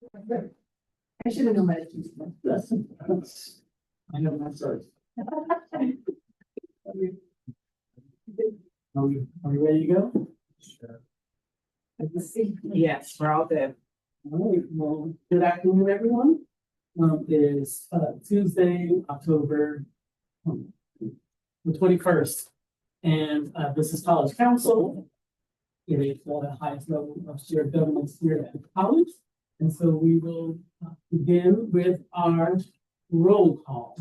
I should have known that. I know my story. Are we ready to go? Sure. Yes, we're all good. All right, well, good afternoon, everyone. It is Tuesday, October the 21st, and this is College Council. It is the highest level of shared governance here at the college. And so we will begin with our roll call.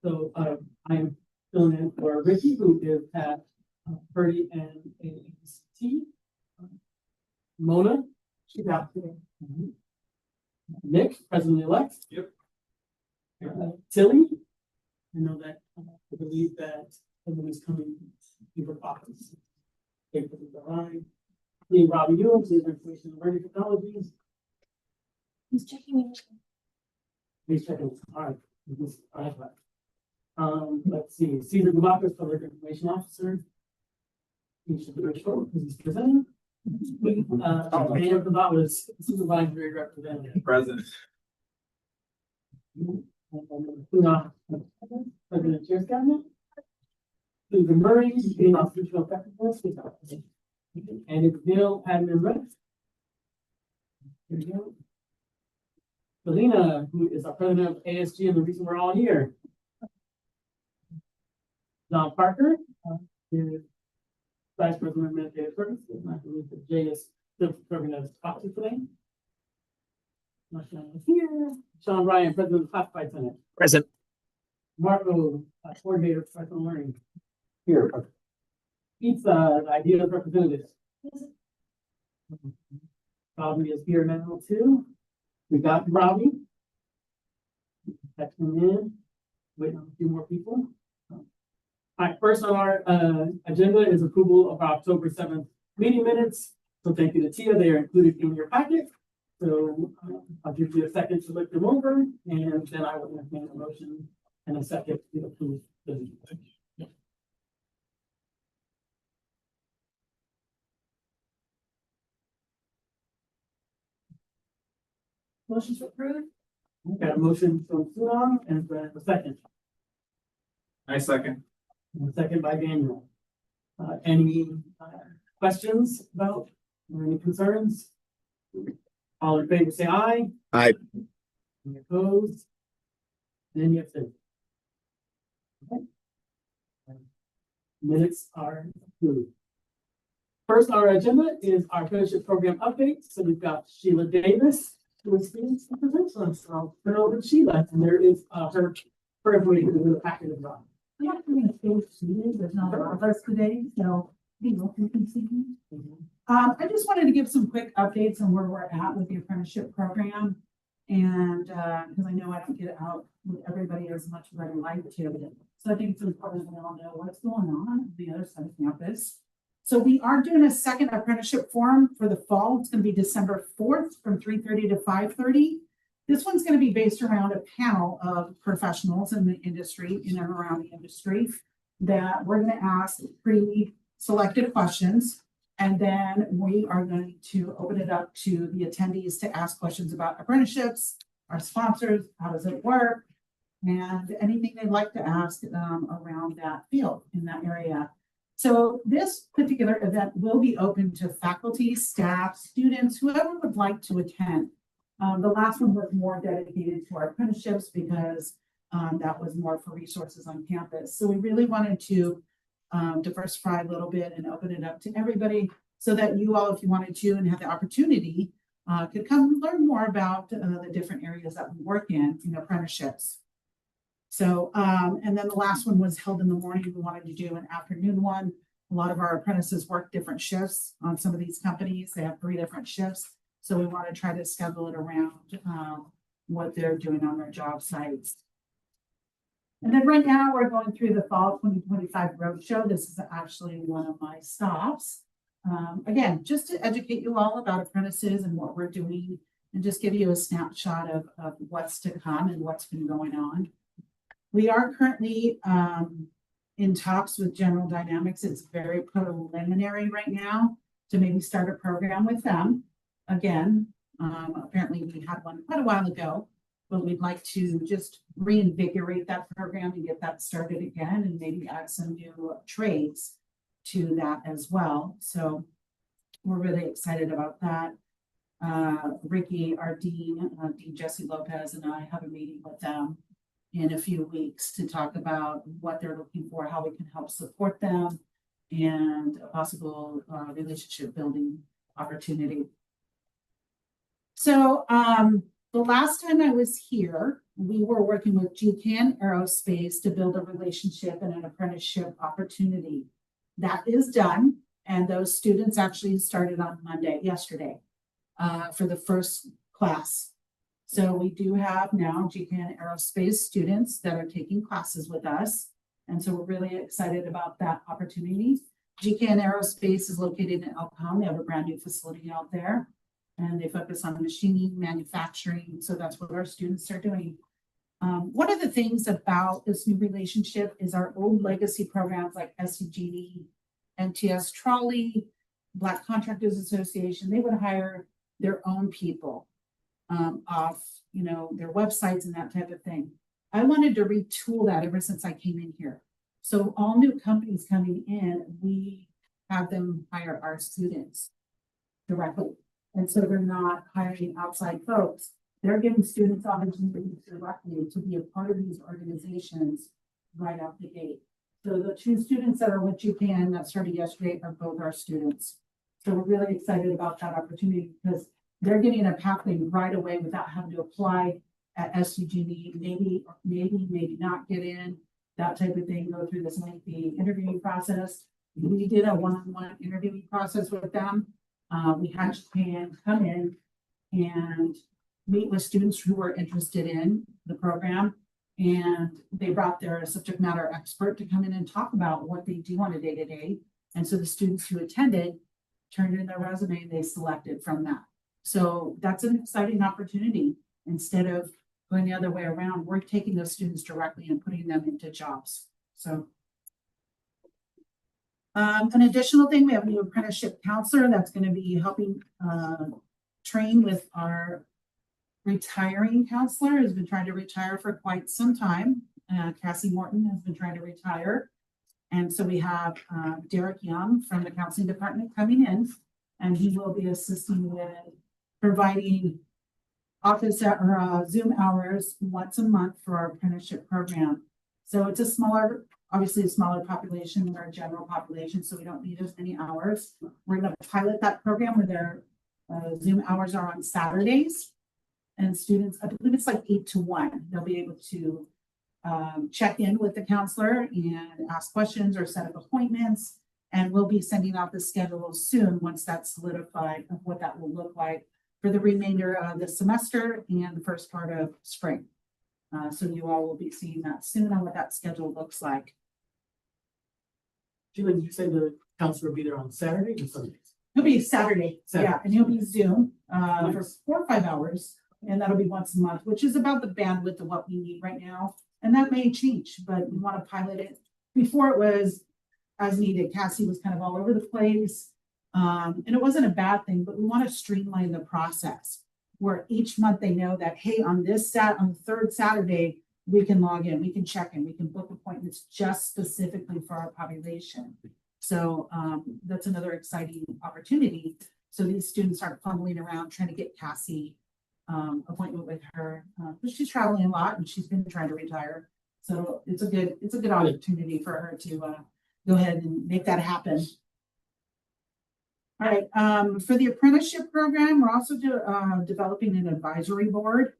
So I'm filling in for Ricky, who is at Purdy and ACT. Mona, she's out today. Nick, President-elect. Yep. Tilly, I know that I believe that someone is coming to your office. Robbie Ewing, Information and Learning Technologies. He's checking in. He's checking. All right. Let's see. Cesar Gabakis, Public Information Officer. He should be very short because he's presenting. Mayor Gabakis, Supervisory Representative. Present. President Chair Cabinet. Susan Murray, being Institutional Effectiveness. And it's Bill Admin Rep. Here we go. Selena, who is our president of ASG and the reason we're all here. John Parker is Vice President of Administrative Services. I believe that Jay is still serving as proxy today. Sean is here. Sean Ryan, President of the Classified Center. Present. Marco, Coordinator of Professional Learning. Here. Pizza, the Ideas Representative. Robbie is here now too. We got Robbie. Texting in. Waiting on a few more people. All right, first on our agenda is approval of our October 7th meeting minutes. So thank you to Tia. They are included in your packet. So I'll give you a second to look them over, and then I will make a motion and a second to approve the meeting. Motion to approve. Got a motion from Sunan and a second. I second. And a second by Daniel. Any questions about or any concerns? All in favor, say aye. Aye. Any opposed? Any abstain? Okay. Minutes are approved. First, our agenda is our apprenticeship program update. So we've got Sheila Davis, who is being present. So I'll turn over to Sheila, and there is her information in the packet as well. Yeah, there's not a lot of us today, so be welcome to see me. I just wanted to give some quick updates on where we're at with the apprenticeship program. And because I know I don't get out with everybody as much as I'd like to. So I think it's important that we all know what's going on the other side of campus. So we are doing a second apprenticeship forum for the fall. It's going to be December 4th from 3:30 to 5:30. This one's going to be based around a panel of professionals in the industry, in and around the industry, that we're going to ask pre-selected questions. And then we are going to open it up to the attendees to ask questions about apprenticeships, our sponsors, how does it work, and anything they'd like to ask around that field in that area. So this particular event will be open to faculty, staff, students, whoever would like to attend. The last one was more dedicated to our apprenticeships because that was more for resources on campus. So we really wanted to diversify a little bit and open it up to everybody so that you all, if you wanted to and have the opportunity, could come learn more about the different areas that we work in apprenticeships. So, and then the last one was held in the morning. We wanted to do an afternoon one. A lot of our apprentices work different shifts on some of these companies. They have 3 different shifts. So we want to try to schedule it around what they're doing on their job sites. And then right now we're going through the fall 2025 roadshow. This is actually one of my stops. Again, just to educate you all about apprentices and what we're doing and just give you a snapshot of what's to come and what's been going on. We are currently in talks with General Dynamics. It's very preliminary right now to maybe start a program with them. again. Apparently we had one quite a while ago, but we'd like to just reinvigorate that program and get that started again and maybe add some new trades to that as well. So we're really excited about that. Ricky, our dean, Dean Jesse Lopez, and I have a meeting with them in a few weeks to talk about what they're looking for, how we can help support them, and a possible relationship building opportunity. So the last time I was here, we were working with GCAN Aerospace to build a relationship and an apprenticeship opportunity. That is done, and those students actually started on yesterday, for the first class. So we do have now GCAN Aerospace students that are taking classes with us. And so we're really excited about that opportunity. GCAN Aerospace is located in El Cajon. They have a brand new facility out there, and they focus on machining, manufacturing. So that's what our students are doing. One of the things about this new relationship is our old legacy programs like SCGD, NTS Trolley, Black Contractors Association, they would hire their own people off, their websites and that type of thing. I wanted to retool that ever since I came in here. So all new companies coming in, we have them hire our students directly. And so they're not hiring outside folks. They're giving students opportunities directly to be a part of these organizations right out the gate. So the two students that are with GCAN that started yesterday are both our students. So we're really excited about that opportunity because they're getting a pathway right away without having to apply at SCGD, maybe not get in, that type of thing, go through this lengthy interviewing process. We did a one-on-one interviewing process with them. We had GCAN come in and meet with students who were interested in the program. And they brought their subject matter expert to come in and talk about what they do on a day-to-day. And so the students who attended turned in their resume and they selected from that. So that's an exciting opportunity. Instead of going the other way around, we're taking those students directly and putting them into jobs. So an additional thing, we have a new apprenticeship counselor that's going to be helping train with our retiring counselor who's been trying to retire for quite some time. Cassie Morton has been trying to retire. And so we have Derek Young from the counseling department coming in, and he will be assisting with providing office or Zoom hours once a month for our apprenticeship program. So it's obviously a smaller population than our general population, so we don't need as many hours. We're going to pilot that program where their Zoom hours are on Saturdays. And students, I believe it's like 8 to 1. They'll be able to check in with the counselor and ask questions or set up appointments. And we'll be sending out the schedule soon once that's solidified of what that will look like for the remainder of the semester and the first part of spring. So you all will be seeing that soon on what that schedule looks like. Julie, did you say the counselor will be there on Saturday or Sundays? It'll be Saturday, Saturday. Yeah, and he'll be Zoom for Nice. 4 or 5 hours. And that'll be once a month, which is about the bandwidth of what we need right now. And that may change, but we want to pilot it. Before it was as needed. Cassie was kind of all over the place. And it wasn't a bad thing, but we want to streamline the process where each month they know that, hey, on the third Saturday, we can log in, we can check in, we can book appointments just specifically for our population. So that's another exciting opportunity. So these students aren't fumbling around trying to get Cassie appointment with her, but she's traveling a lot and she's been trying to retire. So it's a good opportunity for her to go ahead and make that happen. All right, for the apprenticeship program, we're also developing an advisory board.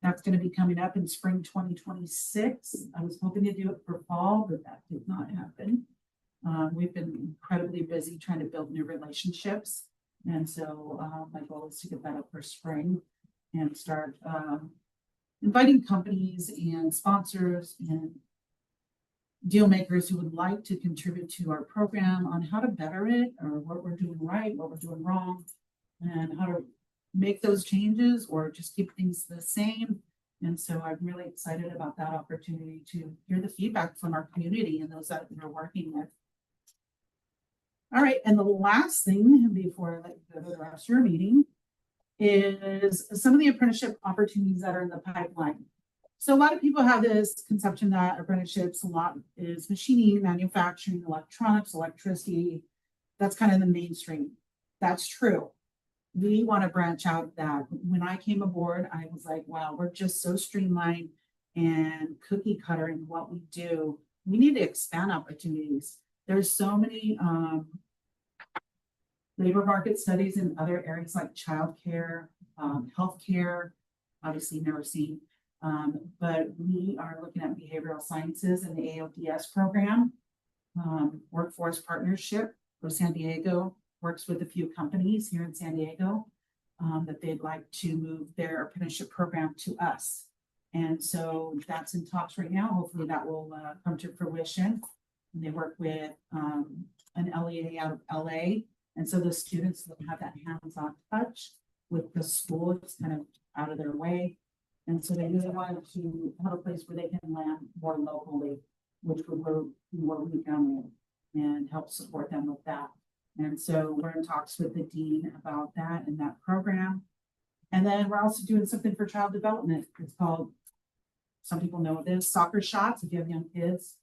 That's going to be coming up in spring 2026. I was hoping to do it for fall, but that did not happen. We've been incredibly busy trying to build new relationships. And so my goal is to get that up for spring and start inviting companies and sponsors and deal makers who would like to contribute to our program on how to better it or what we're doing right, what we're doing wrong, and how to make those changes or just keep things the same. And so I'm really excited about that opportunity to hear the feedback from our community and those that we're working with. All right, and the last thing before I let you go to the rest of your meeting is some of the apprenticeship opportunities that are in the pipeline. So a lot of people have this conception that apprenticeships a lot is machining, manufacturing, electronics, electricity. That's kind of the mainstream. That's true. We want to branch out of that. When I came aboard, I was like, wow, we're just so streamlined and cookie cutter in what we do. We need to expand opportunities. There's so many labor market studies in other areas like childcare, healthcare, obviously nursing. But we are looking at behavioral sciences and the AODS program, workforce partnership for San Diego works with a few companies here in San Diego that they'd like to move their apprenticeship program to us. And so that's in talks right now. Hopefully that will come to fruition. They work with an LEA out of LA. And so the students will have that hands-on touch with the school. It's kind of out of their way. And so they really wanted to have a place where they can land more locally, which would work what we come in and help support them with that. And so we're in talks with the dean about that and that program. And then we're also doing something for child development. It's called, some people know this, Soccer Shots, if you have young kids.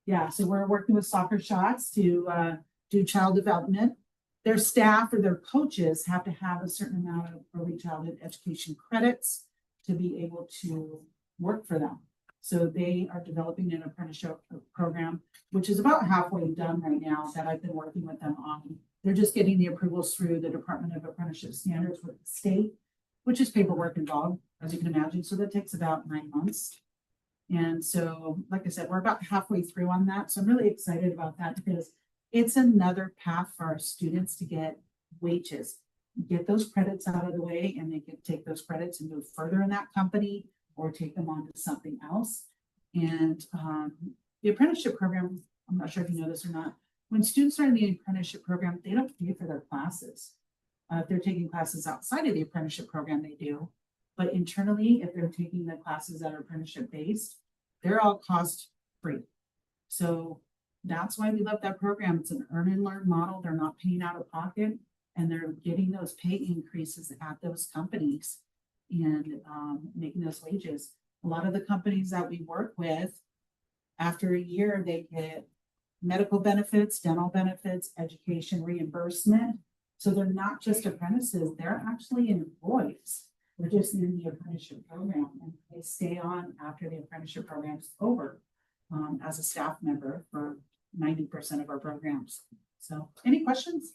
Yeah, so we're working with Soccer Shots to do child development. Their staff or their coaches have to have a certain amount of early childhood education credits to be able to work for them. So they are developing an apprenticeship program, which is about halfway done right now that I've been working with them on. They're just getting the approvals through the Department of Apprenticeship Standards with the state, which is paperwork involved, as you can imagine. So that takes about 9 months. And so, like I said, we're about halfway through on that. So I'm really excited about that because it's another path for our students to get wages, get those credits out of the way, and they can take those credits and move further in that company or take them on to something else. And the apprenticeship program, I'm not sure if you know this or not, when students are in the apprenticeship program, they don't pay for their classes. If they're taking classes outside of the apprenticeship program, they do. But internally, if they're taking the classes that are apprenticeship based, they're all cost free. So that's why we love that program. It's an earn and learn model. They're not paying out of pocket and they're getting those pay increases at those companies and making those wages. A lot of the companies that we work with, after a year, they get medical benefits, dental benefits, education reimbursement. So they're not just apprentices, they're actually employees. They're just in the apprenticeship program and they stay on after the apprenticeship program is over as a staff member for 90% of our programs. So any questions?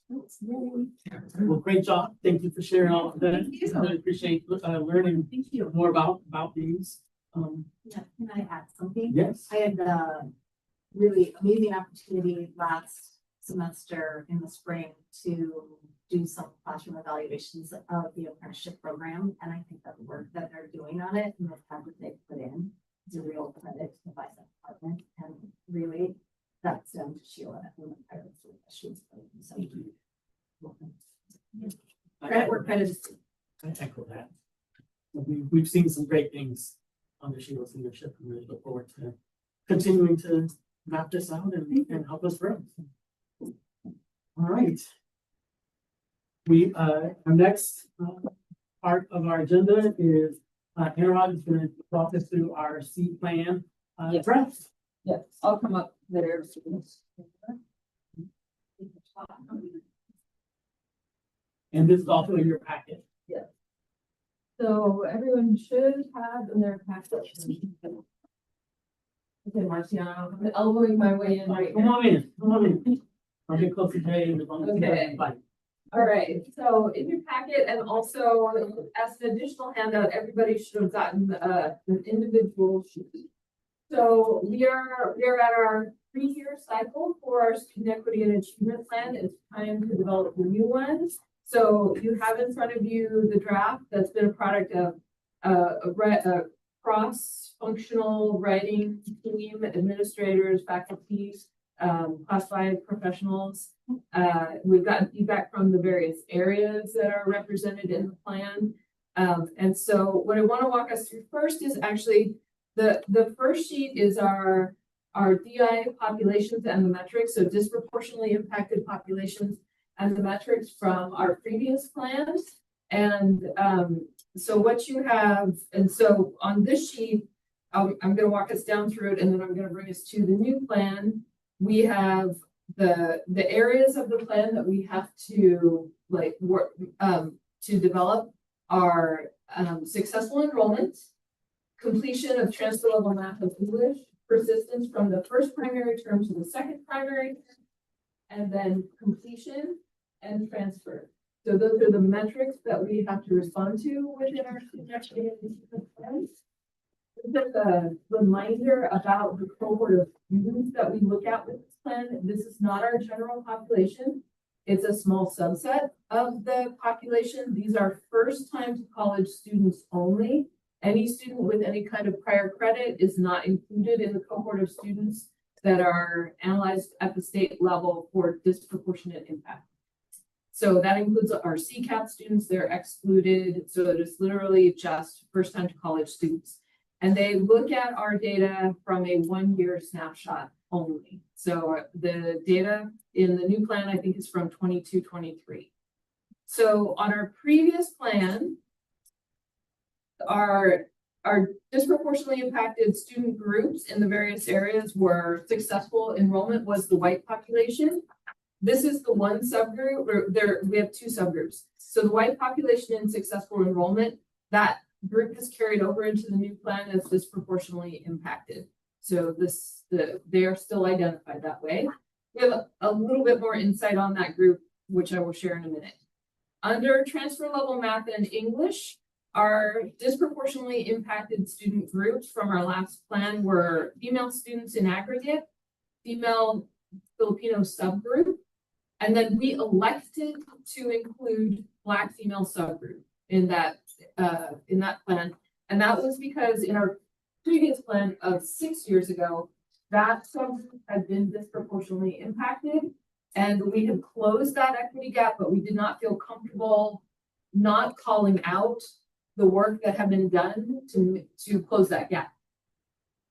Well, great job. Thank you for sharing all of that. Thank you. I really appreciate learning Thank you. more about these. Yeah, can I add something? Yes. I had a really amazing opportunity last semester in the spring to do some classroom evaluations of the apprenticeship program. And I think that the work that they're doing on it and the time that they put in is a real credit to the vice department. And really, that's down to Sheila and the parents. So, credit where credit is due. I echo that. We've seen some great things under Sheila's leadership and really look forward to continuing to map this out and help us grow. All right. Our next part of our agenda is Anurag is going to walk us through our C plan Yes. draft. Yes, I'll come up there. And this is also in your packet. So everyone should have in their packet. Okay, Marciano, I'm elbowing my way in right Come now. on in, come on in. I'll get closer to you as long as you Okay. don't invite. All right, so in your packet and also as an additional handout, everybody should have gotten an individual sheet. So we are at our 3-year cycle for our student equity and achievement plan. It's time to develop a new one. So you have in front of you the draft that's been a product of a cross-functional writing team, administrators, faculty, classified professionals. We've gotten feedback from the various areas that are represented in the plan. And so what I want to walk us through first is actually the first sheet is our our DI populations and the metrics, so disproportionately impacted populations and the metrics from our previous plans. And so what you have, and so on this sheet, I'm gonna walk us down through it and then I'm gonna bring us to the new plan. We have the areas of the plan that we have to like work to develop are successful enrollment, completion of transfer level math and English, persistence from the first primary term to the second primary term, and then completion and transfer. So those are the metrics that we have to respond to within our suggested plans. Just a reminder about the cohort of students that we look at with this plan. This is not our general population. It's a small subset of the population. These are first time to college students only. Any student with any kind of prior credit is not included in the cohort of students that are analyzed at the state level for disproportionate impact. So that includes our CCAT students, they're excluded. So it is literally just first time to college students. And they look at our data from a 1 year snapshot only. So the data in the new plan, I think, is from 22-23. So on our previous plan, our disproportionately impacted student groups in the various areas where successful enrollment was the white population. This is the one subgroup, or we have two subgroups. So the white population in successful enrollment, that group is carried over into the new plan as disproportionately impacted. So they are still identified that way. We have a little bit more insight on that group, which I will share in a minute. Under transfer level math and English, our disproportionately impacted student groups from our last plan were female students in aggregate, female Filipino subgroup, and then we elected to include Black female subgroup in that plan. And that was because in our previous plan of 6 years ago, that subgroup had been disproportionately impacted. And we had closed that equity gap, but we did not feel comfortable not calling out the work that had been done to close that gap.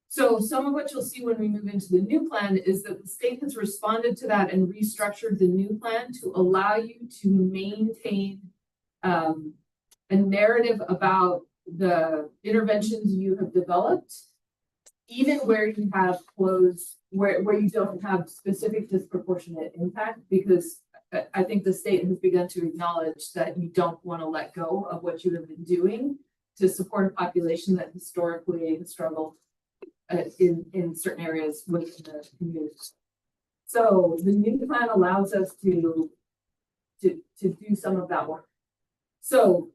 So some of what you'll see when we move into the new plan is that the state has responded to that and restructured the new plan to allow you to maintain a narrative about the interventions you have developed, even where you have closed, where you don't have specific disproportionate impact, because I think the state has begun to acknowledge that you don't want to let go of what you have been doing to support a population that historically has struggled in certain areas within the community. So the new plan allows us to do some of that work. So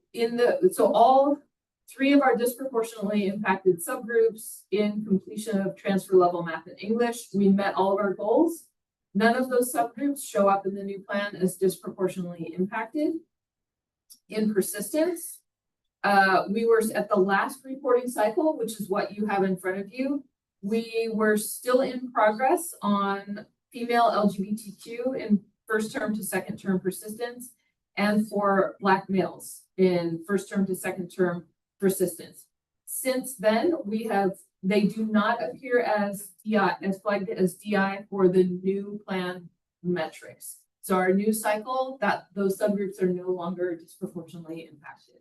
all three of our disproportionately impacted subgroups in completion of transfer level math and English, we met all of our goals. None of those subgroups show up in the new plan as disproportionately impacted. In persistence, we were at the last reporting cycle, which is what you have in front of you. We were still in progress on female LGBTQ in first term to second term persistence, and for Black males in first term to second term persistence. Since then, they do not appear as DI, as flagged as DI for the new plan metrics. So our new cycle, those subgroups are no longer disproportionately impacted.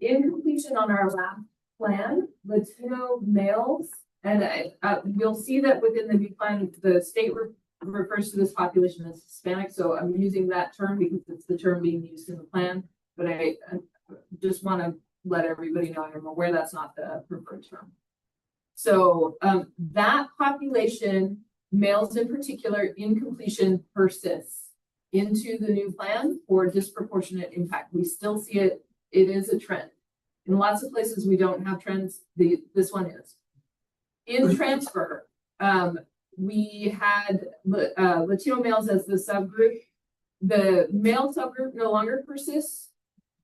In completion on our last plan, Latino males, and you'll see that within the new plan, the state refers to this population as Hispanic. So I'm using that term because it's the term being used in the plan, but I just want to let everybody know I'm aware that's not the preferred term. So that population, males in particular, in completion persists into the new plan for disproportionate impact. We still see it. It is a trend. In lots of places we don't have trends. This one is. In transfer, we had Latino males as the subgroup. The male subgroup no longer persists,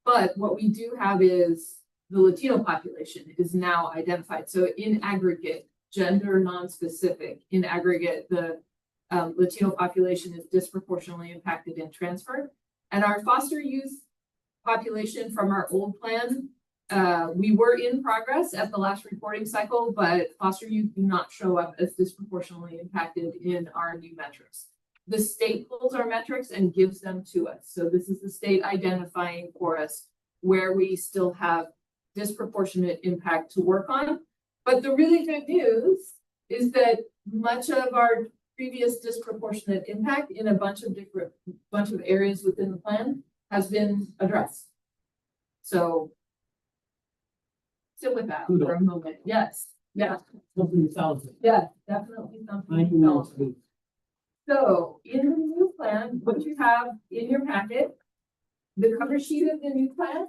but what we do have is the Latino population is now identified. So in aggregate, gender non-specific, in aggregate, the Latino population is disproportionately impacted in transfer. And our foster youth population from our old plan We were in progress at the last reporting cycle, but foster youth do not show up as disproportionately impacted in our new metrics. The state pulls our metrics and gives them to us. So this is the state identifying for us where we still have disproportionate impact to work on. But the really good news is that much of our previous disproportionate impact in a bunch of areas within the plan has been addressed. So sit with that for a moment. Yes, yeah, Something thousand. yeah, definitely something. Thank to you, develop. Nancy. So in the new plan, what you have in your packet, the cover sheet of the new plan,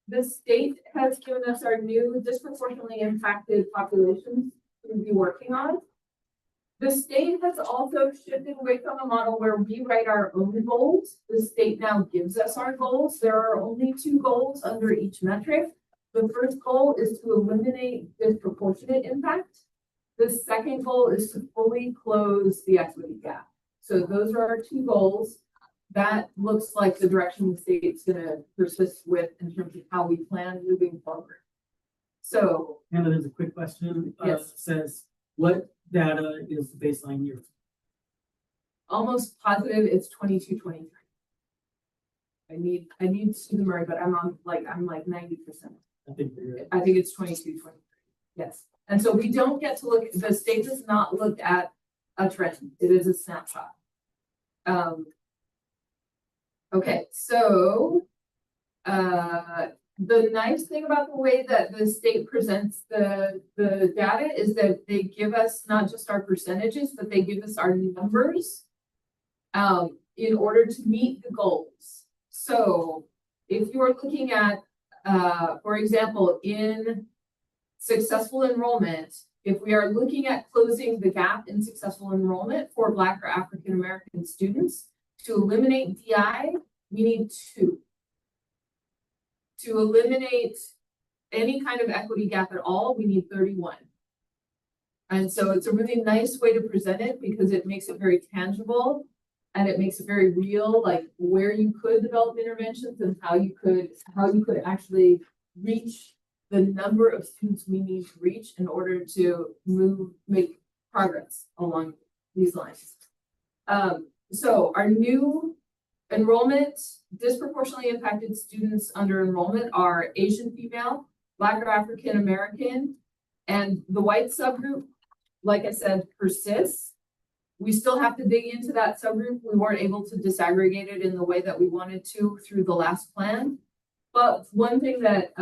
the state has given us our new disproportionately impacted populations to be working on. The state has also shifted away from a model where we write our own goals. The state now gives us our goals. There are only 2 goals under each metric. The first goal is to eliminate disproportionate impact. The second goal is to fully close the equity gap. So those are our 2 goals. That looks like the direction the state's gonna persist with in terms of how we plan moving forward. So, Hannah, there's a quick question. Yes. Says, what data is the baseline year? almost positive it's 22, 23. I need Susan Murray, but I'm like 90%. I think you're. I think it's 22, 23. Yes. And so we don't get to look, the state does not look at a trend. It is a snapshot. Okay, so the nice thing about the way that the state presents the data is that they give us not just our percentages, but they give us our numbers in order to meet the goals. So if you're looking at, for example, in successful enrollment, if we are looking at closing the gap in successful enrollment for Black or African American students, to eliminate DI, we need 2. To eliminate any kind of equity gap at all, we need 31. And so it's a really nice way to present it because it makes it very tangible and it makes it very real, like where you could develop interventions and how you could actually reach the number of students we need to reach in order to make progress along these lines. So our new enrollment, disproportionately impacted students under enrollment are Asian female, Black or African American, and the white subgroup, like I said, persists. We still have to dig into that subgroup. We weren't able to disaggregate it in the way that we wanted to through the last plan. But one thing that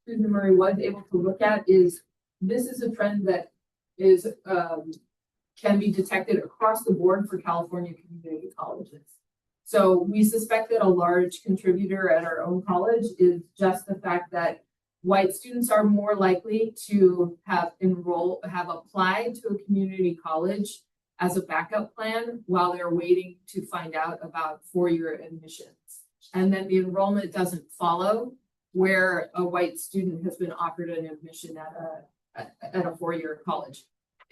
Susan Murray was able to look at is this is a trend that is can be detected across the board for California community colleges. So we suspect that a large contributor at our own college is just the fact that white students are more likely to have applied to a community college as a backup plan while they're waiting to find out about 4-year admissions. And then the enrollment doesn't follow where a white student has been offered an admission at a 4-year college.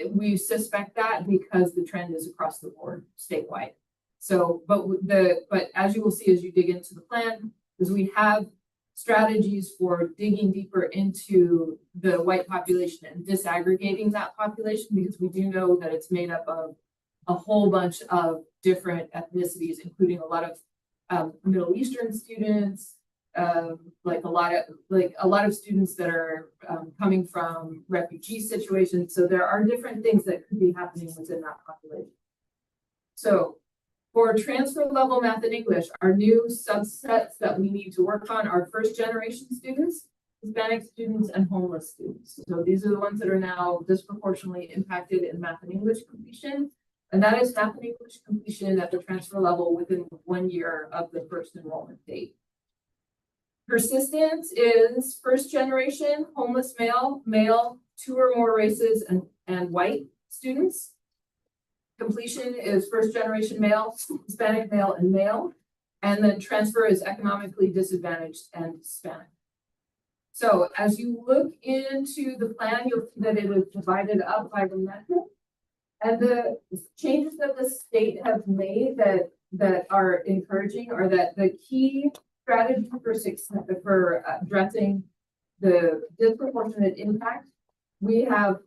We suspect that because the trend is across the board statewide. So, but as you will see, as you dig into the plan, is we have strategies for digging deeper into the white population and disaggregating that population, because we do know that it's made up of a whole bunch of different ethnicities, including a lot of Middle Eastern students, like a lot of students that are coming from refugee situations. So there are different things that could be happening within that population. So for transfer level math and English, our new subsets that we need to work on are first generation students, Hispanic students, and homeless students. So these are the ones that are now disproportionately impacted in math and English completion. And that is math and English completion at the transfer level within 1 year of the first enrollment date. Persistence is first generation, homeless male, 2 or more races, and white students. Completion is first generation male, Hispanic male, and male. And then transfer is economically disadvantaged and Hispanic. So as you look into the plan, you'll see that it is divided up by the metric. And the changes that the state has made that are encouraging are that the key strategy for addressing the disproportionate impact. We have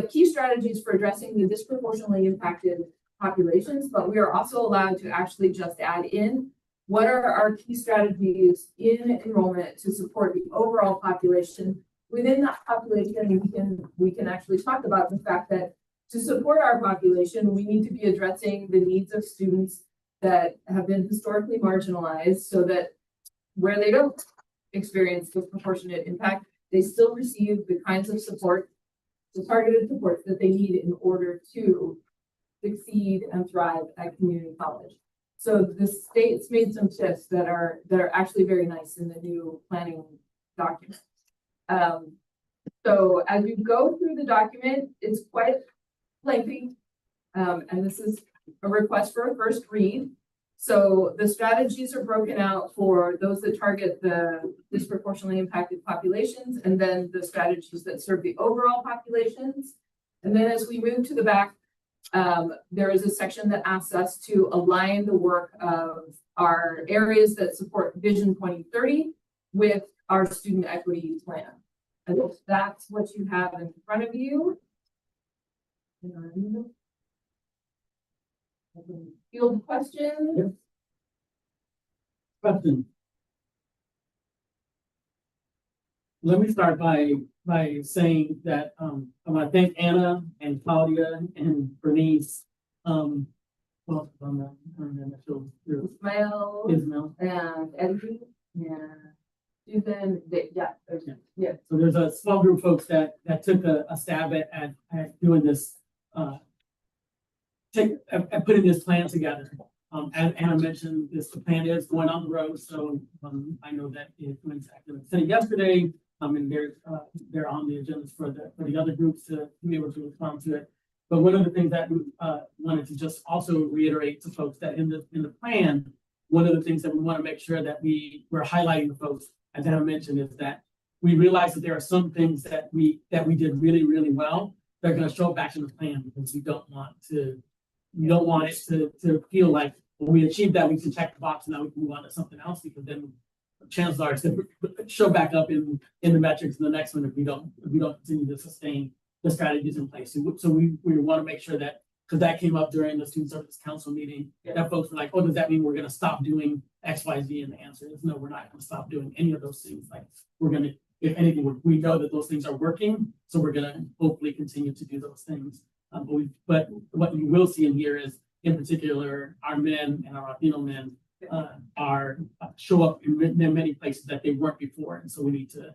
key strategies for addressing the disproportionately impacted populations, but we are also allowed to actually just add in what are our key strategies in enrollment to support the overall population. Within that population, we can actually talk about the fact that to support our population, we need to be addressing the needs of students that have been historically marginalized so that where they don't experience disproportionate impact, they still receive the kinds of support, the targeted supports that they need in order to succeed and thrive at community college. So the state's made some shifts that are actually very nice in the new planning document. So as you go through the document, it's quite lengthy. And this is a request for a first read. So the strategies are broken out for those that target the disproportionately impacted populations, and then the strategies that serve the overall populations. And then as we move to the back, there is a section that asks us to align the work of our areas that support Vision 2030 with our student equity plan. And that's what you have in front of you. Field questions? Question. Let me start by saying that I want to thank Anna and Claudia and Bernice. Well, Ismail Ismail. and Eddie and Susan, yeah. So there's a small group of folks that took a stab at doing this, at putting this plan together. As Anna mentioned, the plan is going on the road, so I know that it went to academic senate yesterday. And they're on the agendas for the other groups to be able to respond to it. But one of the things that we wanted to just also reiterate to folks that in the plan, one of the things that we want to make sure that we're highlighting to folks, as Anna mentioned, is that we realize that there are some things that we did really, really well. They're going to show back in the plan because we don't want it to feel like when we achieved that, we can check the box and now we can move on to something else, because then chances are it's going to show back up in the metrics in the next one if we don't continue to sustain the strategies in place. So we want to make sure that, because that came up during the Student Service Council meeting, that folks were like, oh, does that mean we're going to stop doing X, Y, Z? And the answer is no, we're not going to stop doing any of those things. Like, we're going to, if anything, we know that those things are working, so we're going to hopefully continue to do those things. But what you will see in here is, in particular, our men and our Latino men show up in many places that they weren't before, and so we need to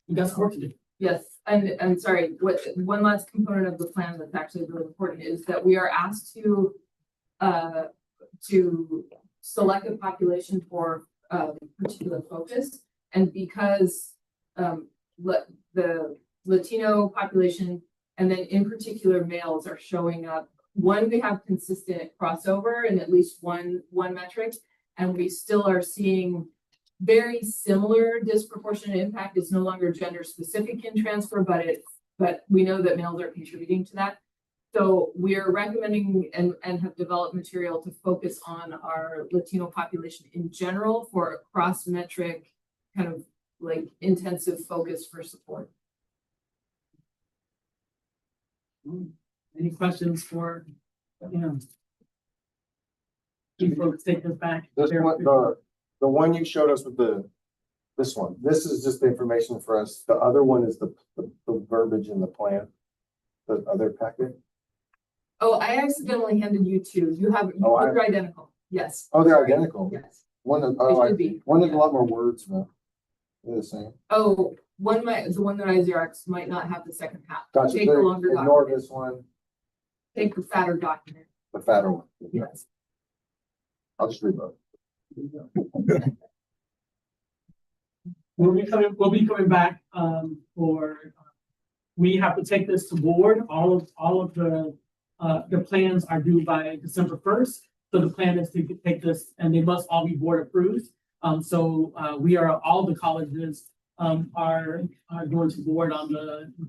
we got some work to do. Yes, and sorry, one last component of the plan that's actually really important is that we are asked to select a population for particular focus, and because the Latino population and then in particular males are showing up. One, we have consistent crossover in at least one metric, and we still are seeing very similar disproportionate impact. It's no longer gender specific in transfer, but we know that males are contributing to that. So we're recommending and have developed material to focus on our Latino population in general for a cross metric kind of like intensive focus for support. Any questions for, you folks take this back? This one, the one you showed us with this one, this is just the information for us. The other one is the verbiage in the plan, the other packet. Oh, I accidentally handed you two. They're identical. Yes. Oh, they're identical. Yes. One is, It should be. one is a lot more words, though. They're the same. Oh, the one that I Xerox might not have the second half. Gotcha. Take the longer Ignore document. this one, Take the fatter document. the fatter one. Yes. I'll just read both. We'll be coming back we have to take this to board. All of the plans are due by December 1st. So the plan is to take this, and they must all be board approved. So all the colleges are going to board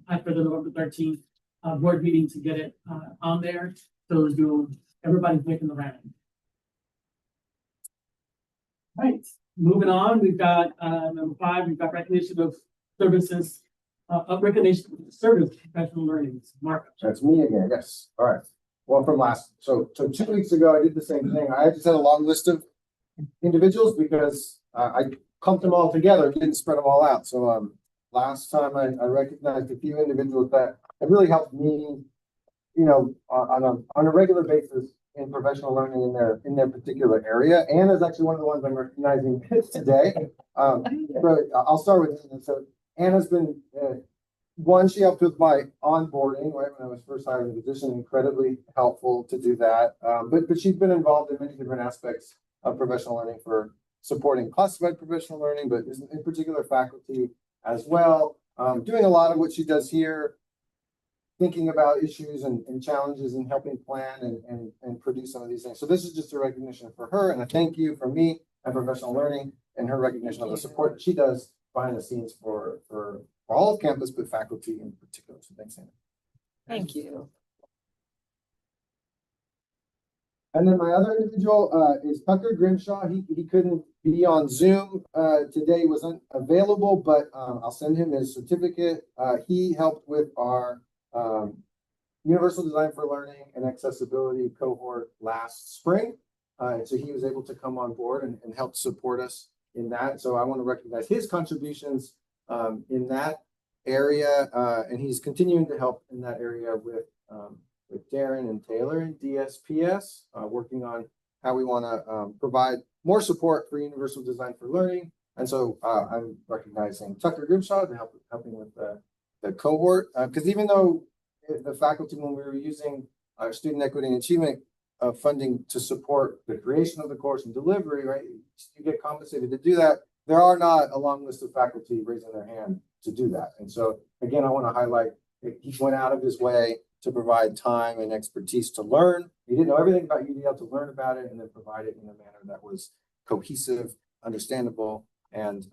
after the November 13th board meeting to get it on there. So everybody's making the round. Right, moving on, we've got number 5, we've got recognition of services, recognition of service professional learning, Mark. That's me again, yes, all right. Well, from last, so 2 weeks ago, I did the same thing. I just had a long list of individuals because I clumped them all together, didn't spread them all out. So last time I recognized a few individuals that have really helped me, you know, on a regular basis in professional learning in their particular area. Anna's actually one of the ones I'm recognizing today. So I'll start with Anna. So Anna's been one, she helped with my onboarding, right, when I was first hired in the position, incredibly helpful to do that. But she's been involved in many different aspects of professional learning for supporting classified professional learning, but in particular faculty as well. Doing a lot of what she does here, thinking about issues and challenges and helping plan and produce some of these things. So this is just a recognition for her and a thank you from me and professional learning and her recognition of the support that she does behind the scenes for all of campus, but faculty in particular. So thanks, Anna. Thank you. And then my other individual is Tucker Grimshaw. He couldn't be on Zoom today, wasn't available, but I'll send him his certificate. He helped with our Universal Design for Learning and Accessibility cohort last spring. And so he was able to come on board and help support us in that. So I want to recognize his contributions in that area. And he's continuing to help in that area with Darren and Taylor and DSPS, working on how we want to provide more support for Universal Design for Learning. And so I'm recognizing Tucker Grimshaw to helping with the cohort. Because even though the faculty, when we were using our student equity and achievement funding to support the creation of the course and delivery, right, you get compensated to do that. There are not a long list of faculty raising their hand to do that. And so again, I want to highlight he went out of his way to provide time and expertise to learn. He didn't know everything about UDL, to learn about it and then provide it in a manner that was cohesive, understandable, and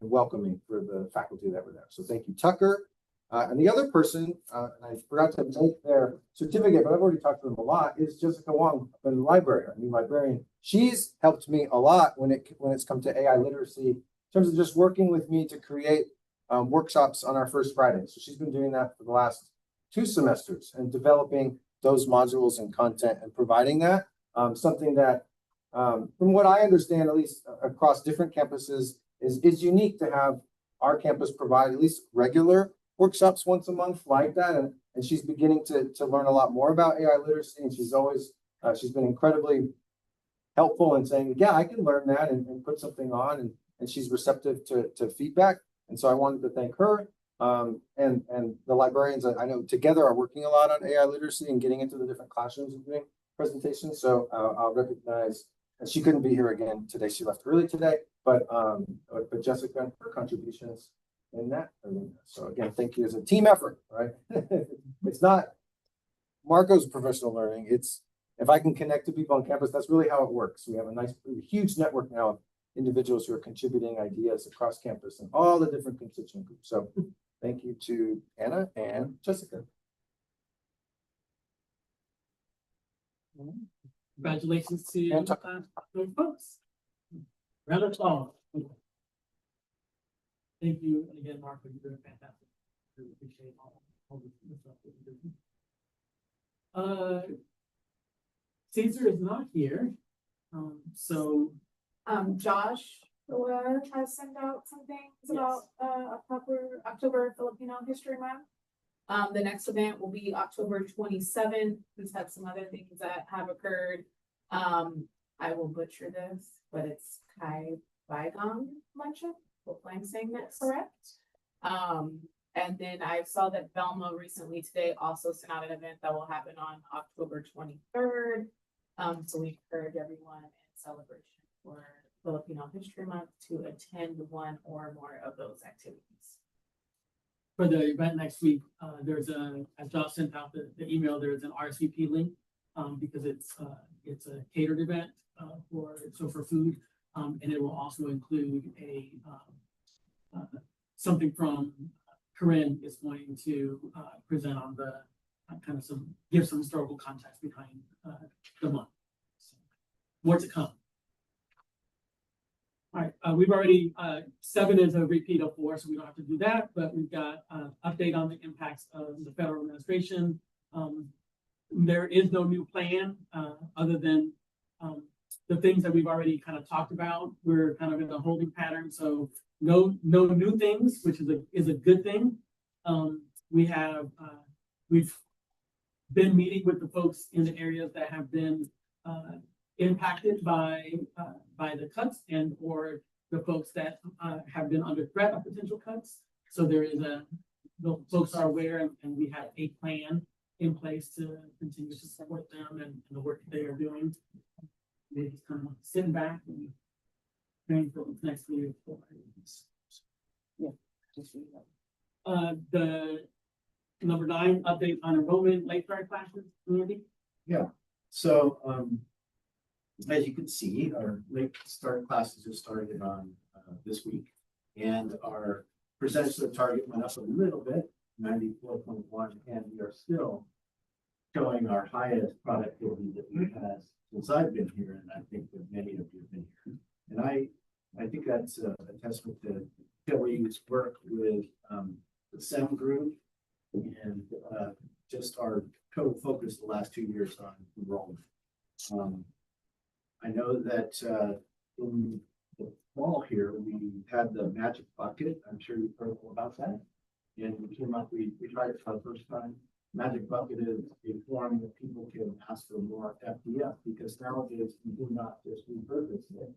welcoming for the faculty that were there. So thank you, Tucker. And the other person, and I forgot to make their certificate, but I've already talked to them a lot, is Jessica Wong in the library, our new librarian. She's helped me a lot when it's come to AI literacy, in terms of just working with me to create workshops on our first Friday. So she's been doing that for the last 2 semesters and developing those modules and content and providing that. Something that, from what I understand, at least across different campuses, is unique to have our campus provide at least regular workshops once a month like that. And she's beginning to learn a lot more about AI literacy. And she's always, she's been incredibly helpful in saying, yeah, I can learn that and put something on. And she's receptive to feedback. And so I wanted to thank her. And the librarians I know together are working a lot on AI literacy and getting into the different classrooms and doing presentations. So I'll recognize, and she couldn't be here again today. She left early today, but Jessica and her contributions in that arena. So again, thank you. It's a team effort, right? It's not Marco's professional learning. It's if I can connect to people on campus, that's really how it works. We have a nice, huge network now of individuals who are contributing ideas across campus and all the different constituent groups. So thank you to Anna and Jessica. Congratulations to And Tucker. those folks. Round of applause. Thank you, and again, Mark, you're doing fantastic. Really appreciate all the stuff that you're doing. Caesar is not here, so Josh has sent out some things about October Filipino History Month. The next event will be October 27th. He's had some other things that have occurred. I will butcher this, but it's Kai Bygong Luncheon. Hopefully I'm saying that correct. And then I saw that Velma recently today also sent out an event that will happen on October 23rd. So we encourage everyone in celebration for Filipino History Month to attend one or more of those activities. for the event next week, there's as Josh sent out the email, there's an RSVP link, because it's a catered event, for food. And it will also include something from Corinne is going to present on the give some historical context behind the month. So, more to come. All right, we've already, 7 is a repeat of 4, so we don't have to do that, but we've got, update on the impacts of the federal administration. There is no new plan, other than, the things that we've already kind of talked about. We're kind of in a holding pattern, so no new things, which is a good thing. We've been meeting with the folks in the areas that have been impacted by the cuts and or the folks that have been under threat of potential cuts. So the folks are aware, and we have a plan in place to continue to support them and the work that they are doing. They're just kind of sitting back and praying for the next year. The number 9, update on enrollment, late start classes, Andy? So, as you can see, our late start classes just started on this week, and our percentage of the target went up a little bit, 94.1, and we are still showing our highest productivity that we've had since I've been here, and I think that many of you have been here. And I think that's a testament to Kelly's work with the SEM group and just our total focus the last 2 years on enrollment. I know that in the fall here, we had the magic bucket. I'm sure you've heard all about that. And we came up, we tried it for the first time. Magic bucket is a form that people can ask for more FDF, because nowadays we do not just repurpose it.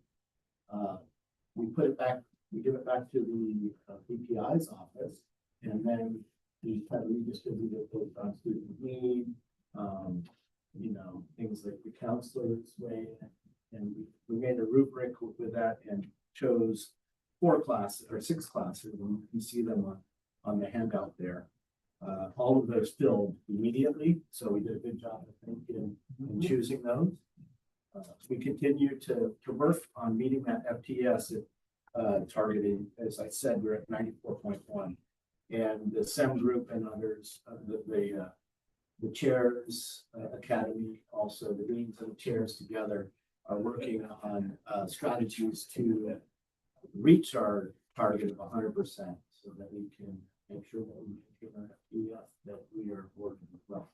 We put it back, we give it back to the PPI's office, and then we kind of redistribute it based on student need, things like the counselor's way. And we made a rubric with that and chose 4 classes or 6 classes, and you can see them on the handout there. All of those filled immediately, so we did a good job, I think, in choosing those. We continue to work on meeting that FTS targeting. As I said, we're at 94.1, and the SEM group and others, the chairs academy, also the deans and the chairs together are working on strategies to reach our target of 100%, so that we can make sure that we can get our FDF that we are working with well.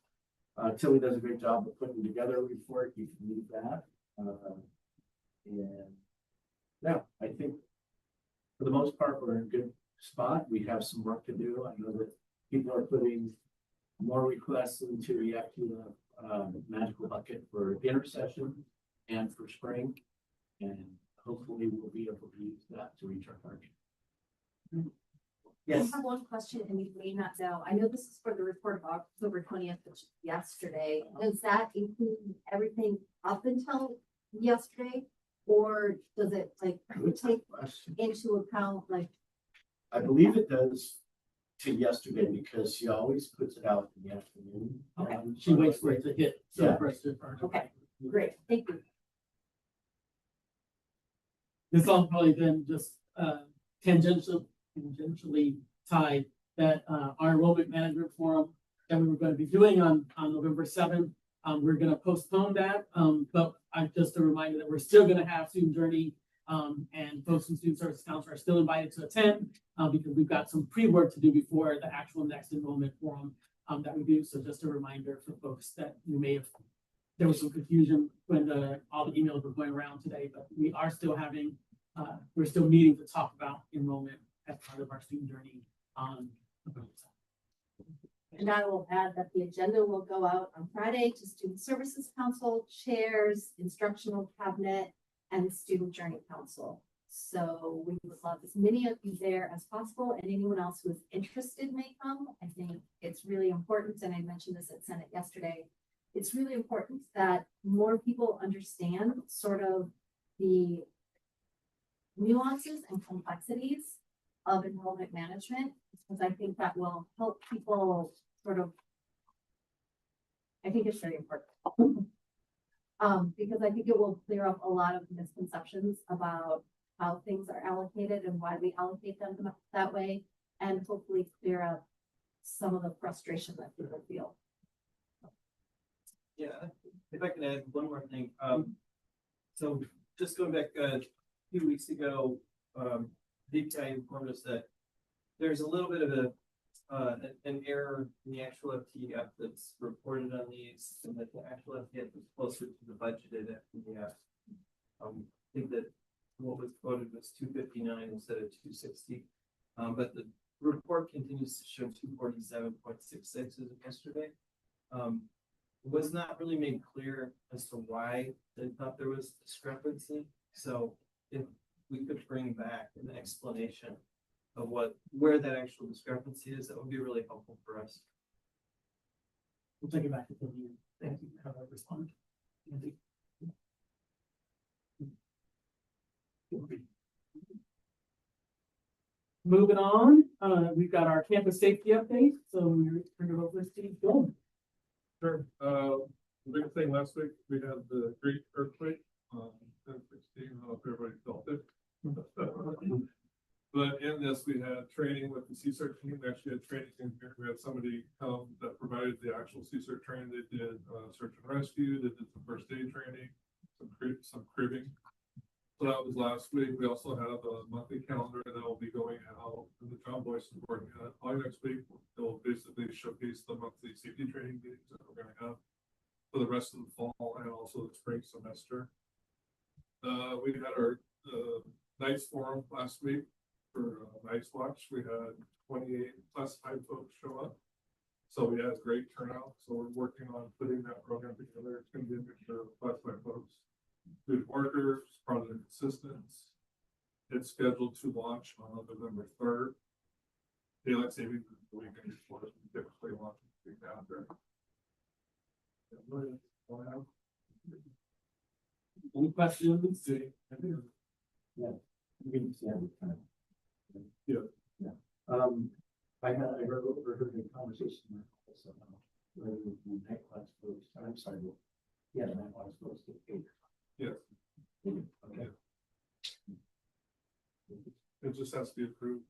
Tilly does a great job of putting together a report. You can read that. And yeah, I think for the most part, we're in a good spot. We have some work to do. I know that people are putting more requests into the magical bucket for intercession and for spring. And hopefully we'll be able to use that to reach our target. Yes. I have one question, and you may not know. I know this is for the report of October 20th, which is yesterday. Does that include everything up until yesterday? Or does it take into account I believe it does to yesterday, because she always puts it out in the afternoon. Okay. She waits for it to hit. Yeah. Okay. Great, thank you. This all probably been just tangentially tied that our enrollment management forum that we were going to be doing on November 7th. We're going to postpone that, but just a reminder that we're still going to have Student Journey, and folks in Student Services Council are still invited to attend, because we've got some pre-work to do before the actual next enrollment forum that we do. So just a reminder for folks that there was some confusion when all the emails were going around today, but we are still having, we're still meeting to talk about enrollment as part of our Student Journey on November 7th. And I will add that the agenda will go out on Friday to Student Services Council, chairs, instructional cabinet, and Student Journey Council. So we would love as many of you there as possible, and anyone else who is interested may come. I think it's really important, and I mentioned this at Senate yesterday. It's really important that more people understand sort of the nuances and complexities of enrollment management, because I think that will help people sort of, I think it's very important. Because I think it will clear up a lot of misconceptions about how things are allocated and why we allocate them that way, and hopefully clear up some of the frustration that people feel. Yeah, if I can add one more thing. So just going back a few weeks ago, DPI informed us that there's a little bit of an error in the actual FTEF that's reported on these, and that the actual FTEF is closer to the budgeted FTEF. I think that what was quoted was 259 instead of 260. But the report continues to show 247.66 as of yesterday. It was not really made clear as to why they thought there was discrepancy. So if we could bring back an explanation of where that actual discrepancy is, that would be really helpful for us. We'll take it back to the meeting. Thank you. How do I respond? Andy? Moving on, we've got our campus safety update, so we're bring it over to Steve Gold. Sure. The big thing last week, we had the great earthquake on 10/16. I don't know if everybody felt it. But in this, we had training with the CSERT team. We actually had training in here. We had somebody come that provided the actual CSERT training. They did search and rescue. They did some first aid training, some cribbing. So that was last week. We also have a monthly calendar that will be going out, and the John Boyce is working on it. All next week, they'll basically showcase the monthly safety training meetings that we're going to have for the rest of the fall and also the spring semester. We had our NICE forum last week for NICE Watch. We had 28 classified folks show up. So we had a great turnout. So we're working on putting that program together. It's going to be a mixture of classified folks, good workers, project assistants. It's scheduled to launch on November 3rd. Daylight savings is the weekend before. We typically launch the week after. Any questions? Yeah. You can see every time. Yeah. Yeah. I heard the conversation with also, whether the night watch folks, I'm sorry, yeah, the night watch folks get paid. Yes. Okay. It just has to be approved.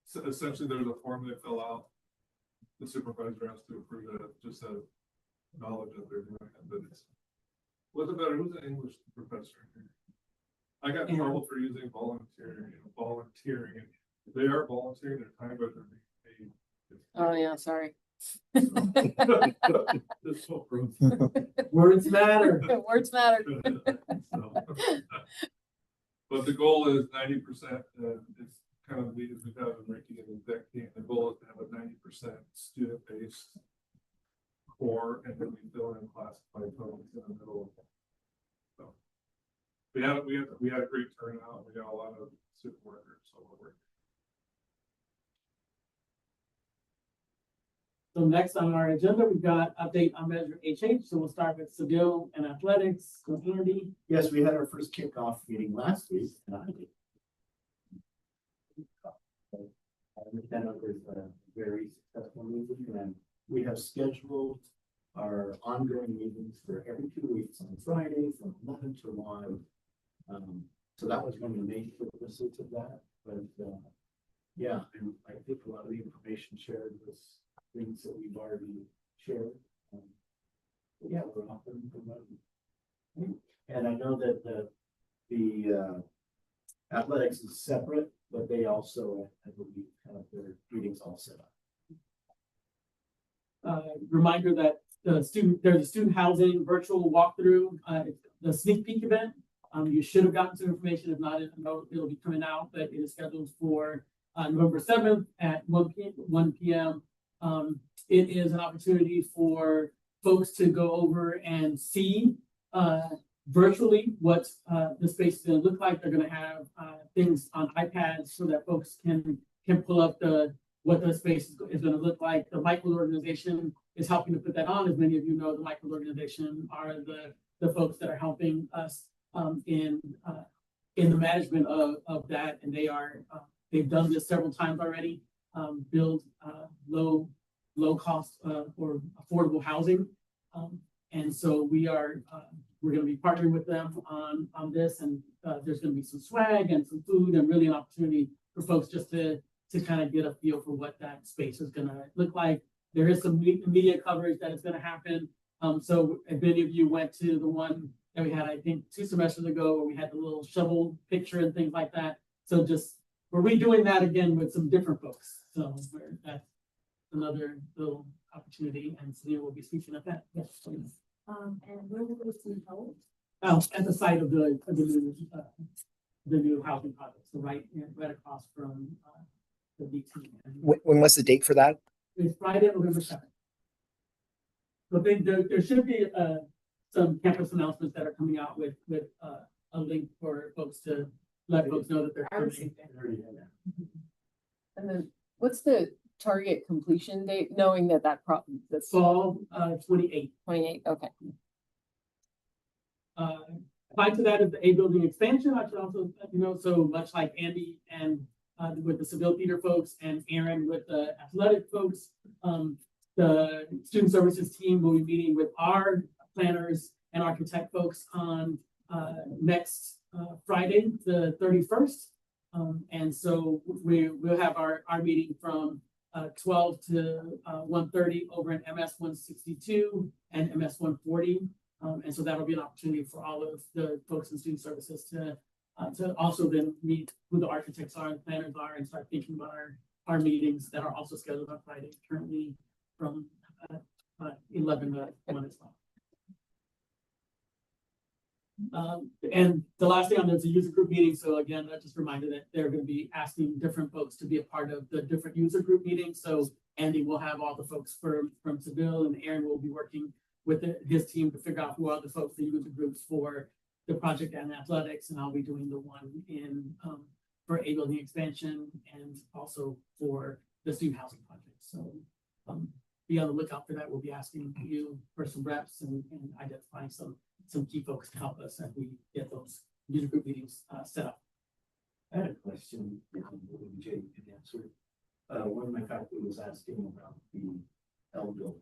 So essentially, there's a form they fill out. The supervisor has to approve it, just as knowledge that they're doing it, but it's. What's it better? Who's an English professor here? I got in trouble for using volunteering. They are volunteering their time, but they're being paid. Oh, yeah, sorry. This whole group. Words matter. Words matter. So, but the goal is 90%. It's kind of neat as we have in ranking and exec team. The goal is to have a 90% student-based core, and then we fill in classified folks in the middle of it. So we had a great turnout. We got a lot of super workers, so we're working. So next on our agenda, we've got update on Measure HH. So we'll start with Seville and athletics. So Andy. Yes, we had our first kickoff meeting last week. And I understand it was a very successful meeting, and we have scheduled our ongoing meetings for every 2 weeks on Friday from 11 to 1. So that was one of the main purposes of that. But yeah, and I think a lot of the information shared was things that we've already shared. But yeah, we're off and running. And I know that the athletics is separate, but they also, I believe, have their meetings all set up. Reminder that there's a student housing virtual walkthrough, the sneak peek event. You should have gotten some information. If not, it'll be coming out, but it is scheduled for November 7th at 1 p.m. It is an opportunity for folks to go over and see virtually what the space is going to look like. They're going to have things on iPads so that folks can pull up what the space is going to look like. The Michael organization is helping to put that on. As many of you know, the Michael organization are the folks that are helping us in the management of that, and they've done this several times already. Build low cost or affordable housing, and so we're going to be partnering with them on this, and there's going to be some swag and some food and really an opportunity for folks just to kind of get a feel for what that space is going to look like. There is some media coverage that is going to happen. So if any of you went to the one that we had, I think 2 semesters ago, where we had the little shovel picture and things like that, So just, we're redoing that again with some different folks, so that's another little opportunity, and Celia will be speaking at that. Yes, please. And where will this be held? At the site of the new housing project, so right across from, the BT. When was the date for that? It's Friday, November 7th. So there should be, some campus announcements that are coming out with, a link for folks to let folks know that they're coming. And then what's the target completion date, knowing that that's Fall, 28th. 28, okay. Tied to that is the A building expansion. I should also, let you know, so much like Andy and with the Seville Theater folks and Aaron with the athletic folks, the student services team will be meeting with our planners and architect folks on next Friday, the 31st. And so we'll have our meeting from 12 to 1:30 over in MS 162 and MS 140. And so that'll be an opportunity for all of the folks in student services to also then meet who the architects are and planners are and start thinking about our meetings that are also scheduled on Friday, currently from 11 to 1 as well. And the last thing on there is a user group meeting. So again, that just reminded that they're going to be asking different folks to be a part of the different user group meetings. So Andy will have all the folks from Seville, and Aaron will be working with his team to figure out who are the folks, the user groups for the project and athletics. And I'll be doing the one in for A building expansion and also for the student housing project. So be on the lookout for that. We'll be asking you for some reps and identifying some key folks to help us as we get those user group meetings set up. I had a question, maybe Jay can answer. One of my faculty was asking about the L building,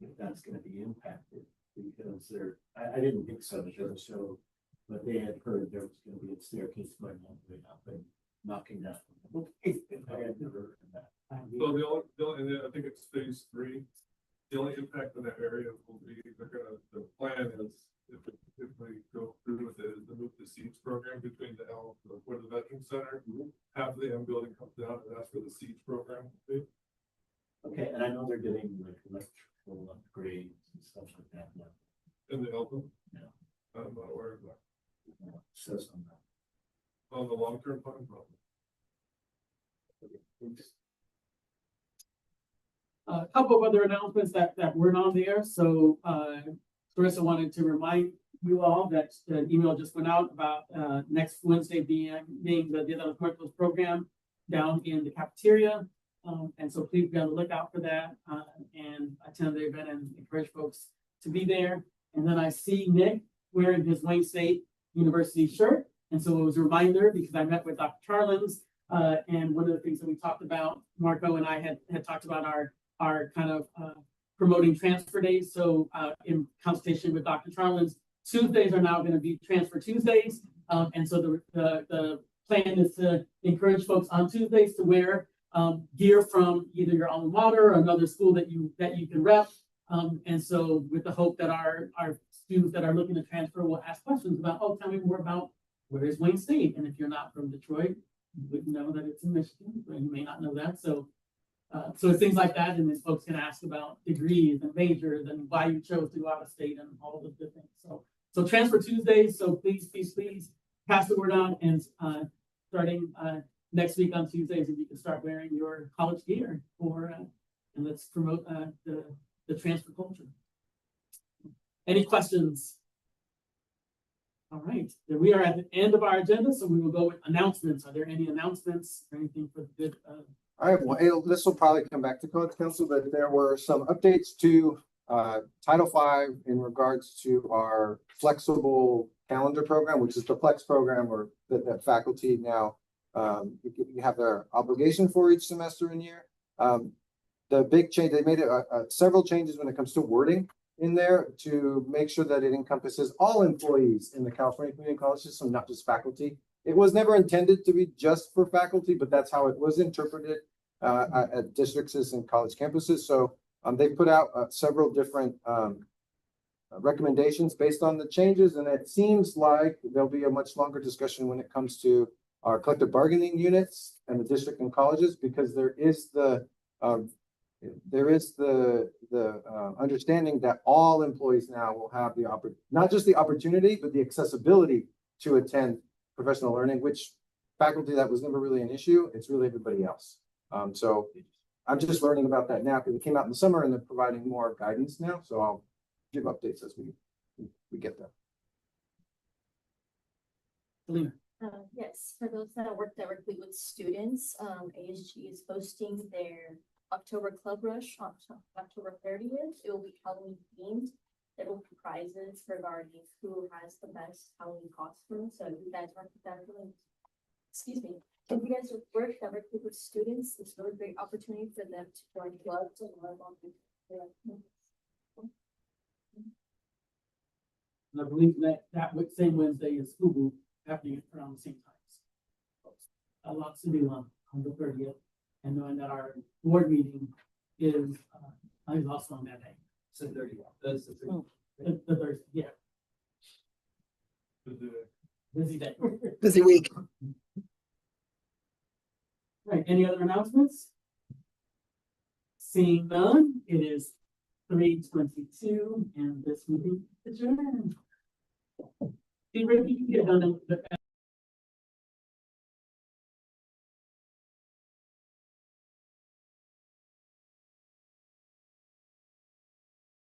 if that's gonna be impacted, because I didn't think so, so, but they had heard there was gonna be a staircase going all the way up and knocking down. I had never heard of that. So the only, I think it's phase 3. The only impact in that area will be, the plan is, if we go through with it, is to move the seats program between the L, where the Veteran Center, half of the M building comes down, and that's where the seats program will be. Okay, and I know they're getting like electrical upgrades and stuff like that now. In the L building? Yeah. I'm not aware of that. Says on that. On the long-term plan, probably. A couple of other announcements that weren't on there. So Carissa wanted to remind you all that an email just went out about next Wednesday being the Dia de los Muertos program down in the cafeteria. And so please be on the lookout for that and attend the event and encourage folks to be there. And then I see Nick wearing his Wayne State University shirt. And so it was a reminder because I met with Dr. Charlins and one of the things that we talked about, Marco and I had talked about our kind of promoting transfer days. So in consultation with Dr. Charlins, Tuesdays are now going to be transfer Tuesdays. And so the plan is to encourage folks on Tuesdays to wear gear from either your alma mater or another school that you can rep. And so with the hope that our students that are looking to transfer will ask questions about, oh, tell me more about where is Wayne State? And if you're not from Detroit, you wouldn't know that it's in Michigan, or you may not know that. So it's things like that. And then folks can ask about degrees and majors and why you chose to go out of state and all of the things. So transfer Tuesdays. So please pass the word on, and starting next week on Tuesdays, if you can start wearing your college gear and let's promote the transfer culture. Any questions? All right, then we are at the end of our agenda, so we will go with announcements. Are there any announcements or anything for the good? I have one. This will probably come back to College Council, but there were some updates to Title V in regards to our flexible calendar program, which is the Flex program, or that faculty now you have their obligation for each semester and year. The big change, they made several changes when it comes to wording in there to make sure that it encompasses all employees in the California Community College system, not just faculty. It was never intended to be just for faculty, but that's how it was interpreted at districts and college campuses. So they put out several different recommendations based on the changes, and it seems like there'll be a much longer discussion when it comes to our collective bargaining units and the district and colleges, because there is the understanding that all employees now will have the not just the opportunity, but the accessibility to attend professional learning, which faculty, that was never really an issue. It's really everybody else. So I'm just learning about that now because it came out in the summer and they're providing more guidance now. So I'll give updates as we get there. Selena. Yes, for those that work directly with students, ASG is hosting their October Club Rush on October 30th. It will be Halloween themed. There will be prizes regarding who has the best Halloween costume. So if you guys work directly, excuse me, if you guys work directly with students, it's a really great opportunity for them to join clubs and learn about And I believe that same Wednesday is Fubu happening around the same times. A lot to do on the 30th, and knowing that our board meeting is, also on that day. So 30, that's the 30. The Thursday, yeah, Busy day. busy day. Busy week. Right, any other announcements? Seeing none, it is 3:22 and this meeting is adjourned. See, Ricky, you can get done